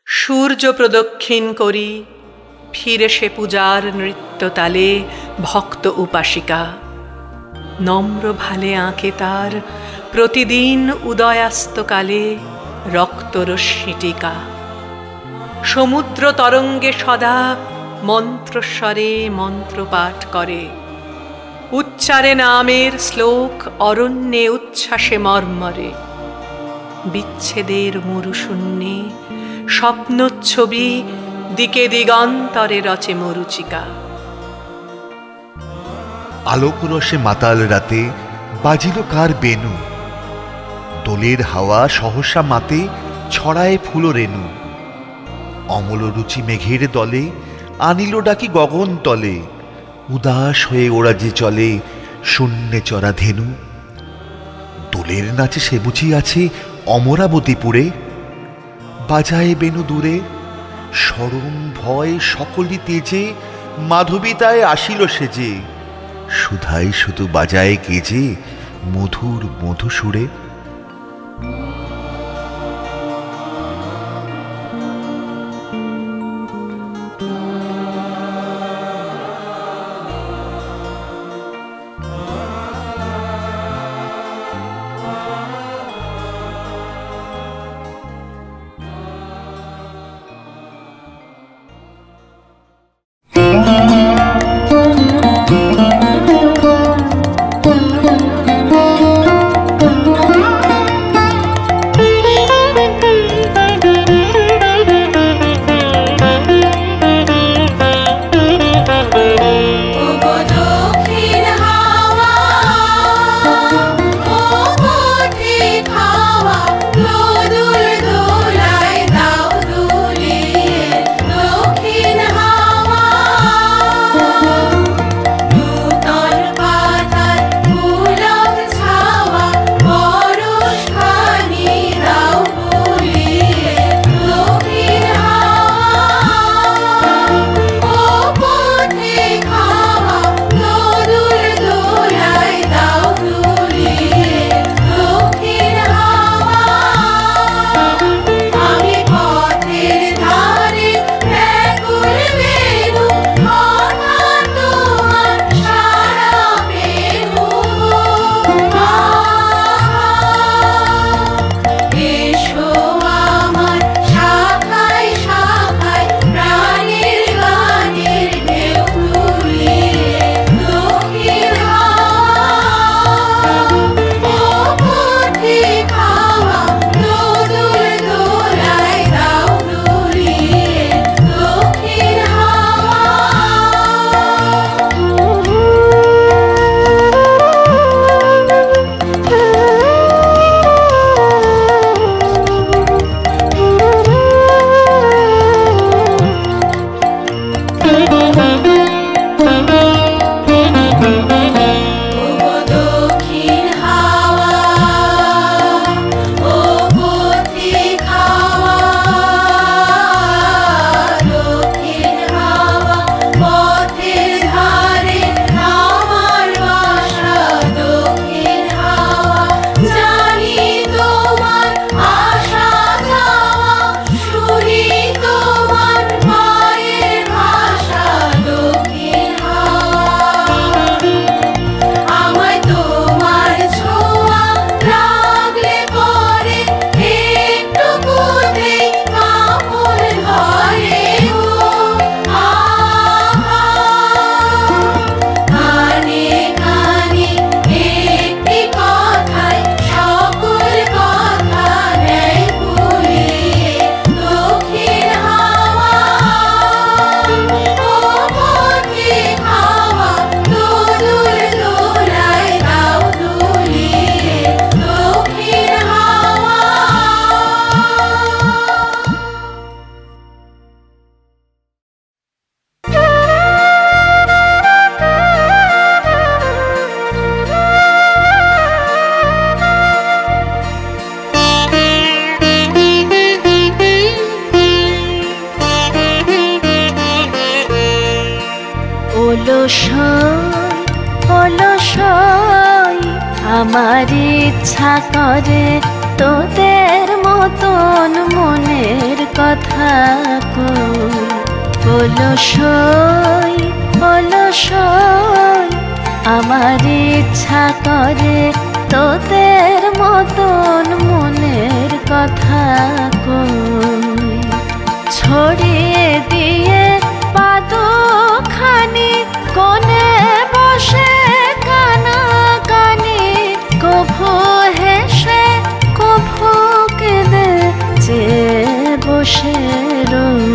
সূর্য প্রদক্ষিণ করি ফিরে সে পূজার নৃত্যতালে ভক্ত উপাসিকা। নম্র ভালে আঁকে তার প্রতিদিন উদয়াস্তকালে রক্তরশ্মিটিকা। সমুদ্র তরঙ্গে সদা মন্ত্রস্বরে মন্ত্রপাঠ করে। উচ্চারে নামের শ্লোক অরণ্যে উচ্ছ্বাসে মর্মরে। বিচ্ছেদের মরুশূন্যে স্বপ্নচ্ছবি দিকে দিগন্তরে রচে মরুচিকা। আলোক রসে মাতাল রাতে বাজিল কার বেনু। দোলের হাওয়া সহসা মাতে ছড়ায় ফুল রেণু। অমল রুচি মেঘের দলে আনিল ডাকি গগন তলে। উদাস হয়ে ওরা যে চলে শূন্যে চরা ধেনু। দোলের নাচে সে বুঝি আছে অমরাবতীপুরে। বাজায় বেনু দূরে সরম ভয় সকলি তেজে। মাধবীতায় আসিল সেজে সুধাই শুধু বাজায় কেজে মধুর মধুসুরে। আমার ইচ্ছা করে তোদের মতন মনের কথা কই। অলসই অলসই আমার ইচ্ছা করে তোদের মতন মনের কথা কই। ছড়িয়ে দিয়ে পাদখানি কোণে বসে কানা কানি, কভু হেসে কভু কেঁদে চেয়ে বসে রই।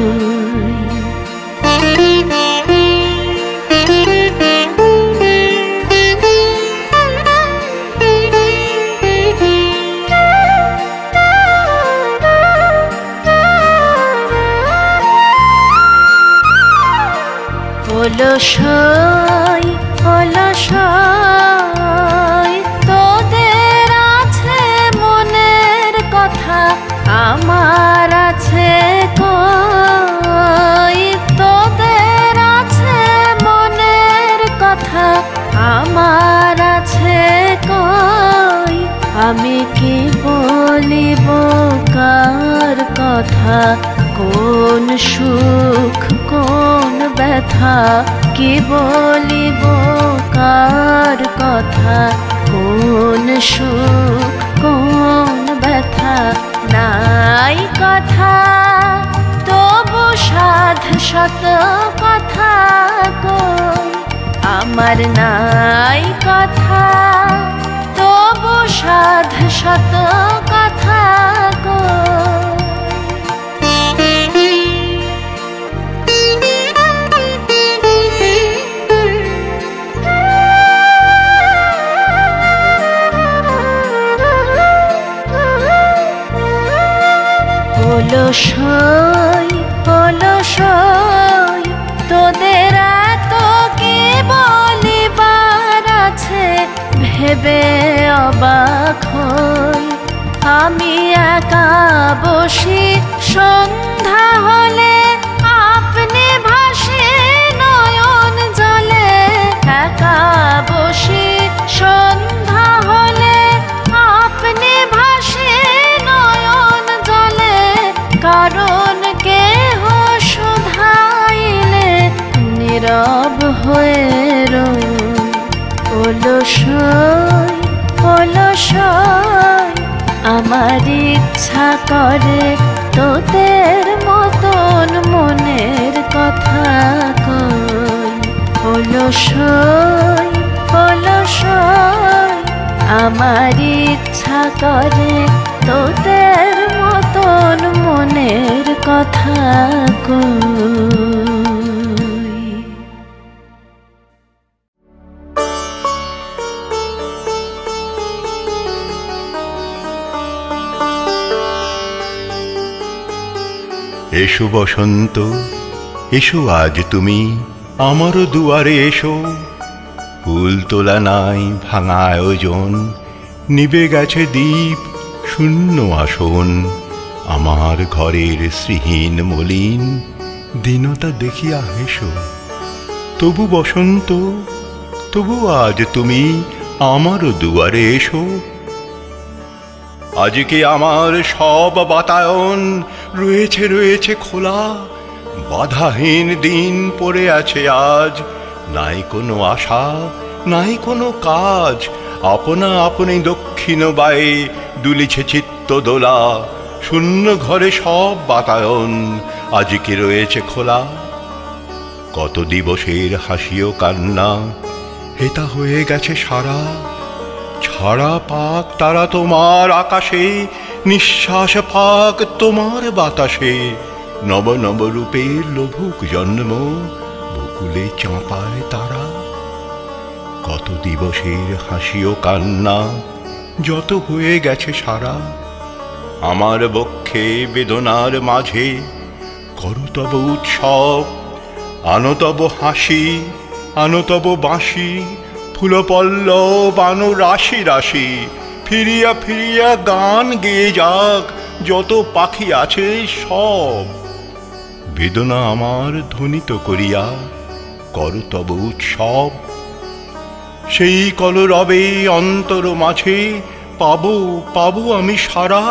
অলসই অলসই তোদের আছে মনের কথা, আমার আছে কই। তোদের আছে মনের কথা, আমার আছে কই। আমি কি বলিব কার কথা, কোন সুখ কোন ব্যথা, কি বলিব কার কথা, কোন সুখ কোন ব্যথা। নাই কথা তবু সাধ শত কথা কই, আমার নাই কথা তবু সাধ শত কথা কই। অলসই অলসই তোদের এত কি বলিবার আছে, ভেবে অবাক হই। আমি একা বসি সন্ধ্যা হলে, আপনি ভাসে নয়ন জলে। একা বসি সন্ধ্যা হলে, আপনি ভাসে নয়ন জলে। কারণ কেহ শুধাইলে নীরব হয়ে রই। অলসই অলসই আমার ইচ্ছা করে তোদের মতন মনের কথা কই। অলসই অলসই আমার ইচ্ছা করে তোদের মতন মনের কথা কই। এসো বসন্ত, এসো আজ তুমি আমার দুয়ারে এসো। ফুল তোলা নাই ভাঙা আয়োজন, নিবে গেছে দীপ শূন্য আসন। আমার ঘরের শ্রীহীন মলিন দীনতা দেখিয়া হেসো। তবু বসন্ত, তবু আজ তুমি আমার দুয়ারে এসো। আজকে আমার সব বাতায়ন রয়েছে রয়েছে খোলা, বাধাহীন দিন পড়ে আছে আজ। নাই কোনো আশা নাই কোনো কাজ, আপনা আপনি দক্ষিণ বায়ে দুলিছে চিত্ত দোলা। শূন্য ঘরে সব বাতায়ন আজকে রয়েছে খোলা। কত দিবসের হাসি ও কান্না হেতা হয়ে গেছে সারা। ছাড়া পাক তারা তোমার আকাশে, নিঃশ্বাস পাক তোমার বাতাসে। নব নব রূপের লোভুক জন্ম, বকুলে চাঁপায় তারা। কত দিবসের হাসি ও কান্না যত হয়ে গেছে সারা। আমার বক্ষে বেদনার মাঝে করো তব উৎসব, আনো তব হাসি আনো তব বাঁশি। ফুল পল্লব আনো রাশি রাশি, ফিরিয়া ফিরিয়া গান গেয়ে যাক যত পাখি আছে সব। বেদনা আমার ধ্বনিত করিয়া কর তব উৎসব। সেই কলরবে অন্তর মাঝে পাবো পাবো আমি সারা।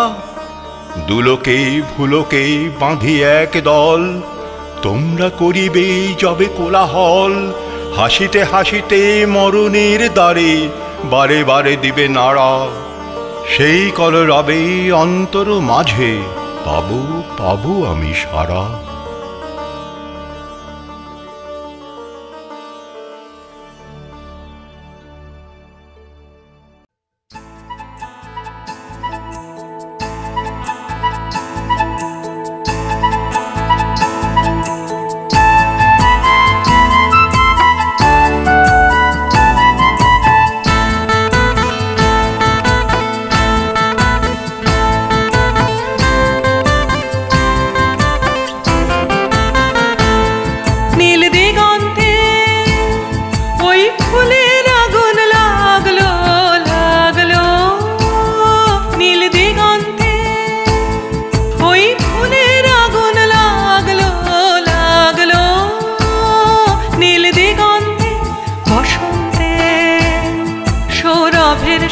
দুলোকে ভুলোকে বাঁধি এক দল, তোমরা করিবে যবে কোলাহল, হাসিতে হাসিতে মরণের দ্বারে বারে বারে দিবে নাড়া। সেই কলরবে অন্তর মাঝে পাবো পাবো আমি সারা।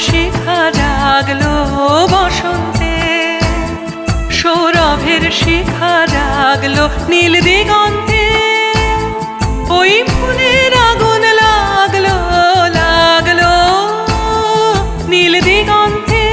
শিখা জাগলো বসন্তে, সৌরভের শিখা জাগলো নীল দিগন্তে, ওই ফুলের আগুন লাগলো লাগলো নীল দিগন্তে।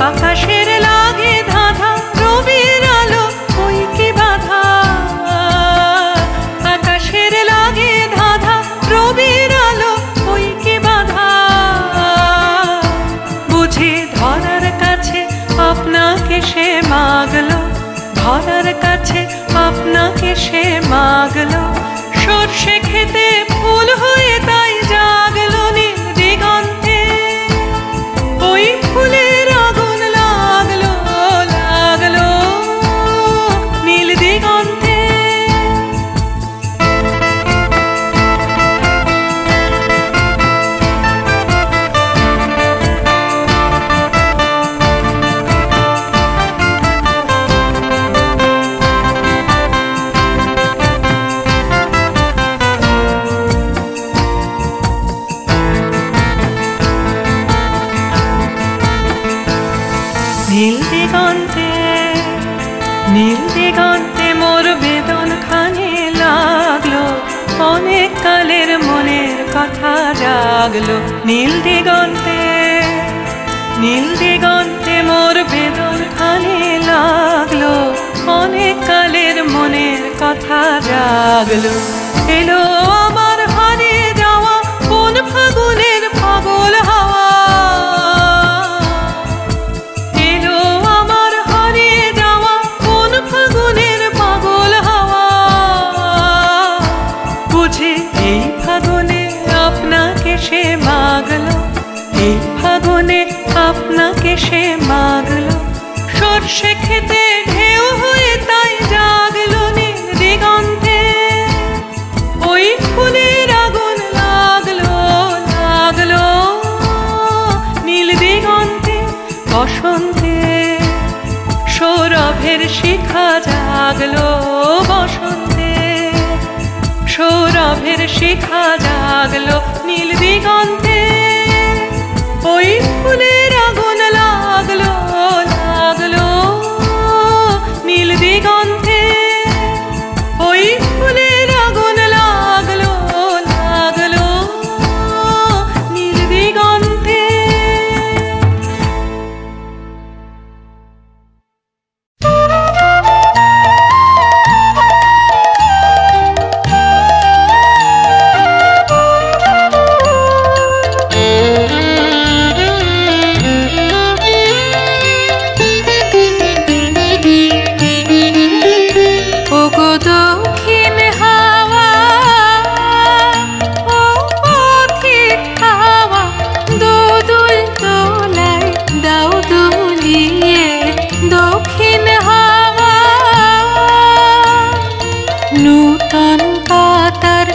আকাশের লাগে ধাঁধা রবির আলো ওই কি বাধা, আকাশের লাগে ধাঁধা রবির আলো ওই কি বাধা, বুঝি ধরার কাছে আপনাকে সে মাগলো, ধরার কাছে আপনাকে সে মাগলো, সর্ষে খেতে ফুল হয়ে তাই জাগলো নীল দিগন্তে, ওই ফুলের আগুন লাগলো লাগলো নীল দিগন্তে। নীল দিগন্তে নীল দিগন্তে মোর বেদন খানে লাগলো, অনেক কালের মনের কথা জাগলো নীল দিগন্তে, নীল দিগন্তে মোর বেদন খানে লাগলো, অনেক কালের মনের কথা জাগলো। এলো আমার হারিয়ে যাওয়া কোন ফাগুনের পাগল হাওয়া, এলো আমার হারিয়ে যাওয়া কোন ফাগুনের পাগল হাওয়া, বুঝি এই ফাগুনে আপনাকে সে মাগলো, এই ফাগুনে আপনাকে সে মাগলো, সর্ষে খেতে ঢেউ হয়ে তাই জাগলো নীল দিগন্তে, ওই ফুলের আগুন লাগলো লাগলো নীল দিগন্তে। বসন্তে সৌরভের শিখা জাগলো বসন্তে, সৌরভের শিখা জাগলো নীল দিগন্তে, ওই ফুলের আগুন লাগলো লাগলো নীল দিগন্তে, ওই ফুলের আগুন লাগলো লাগলো নীল দিগন্তে। নূতন পাতার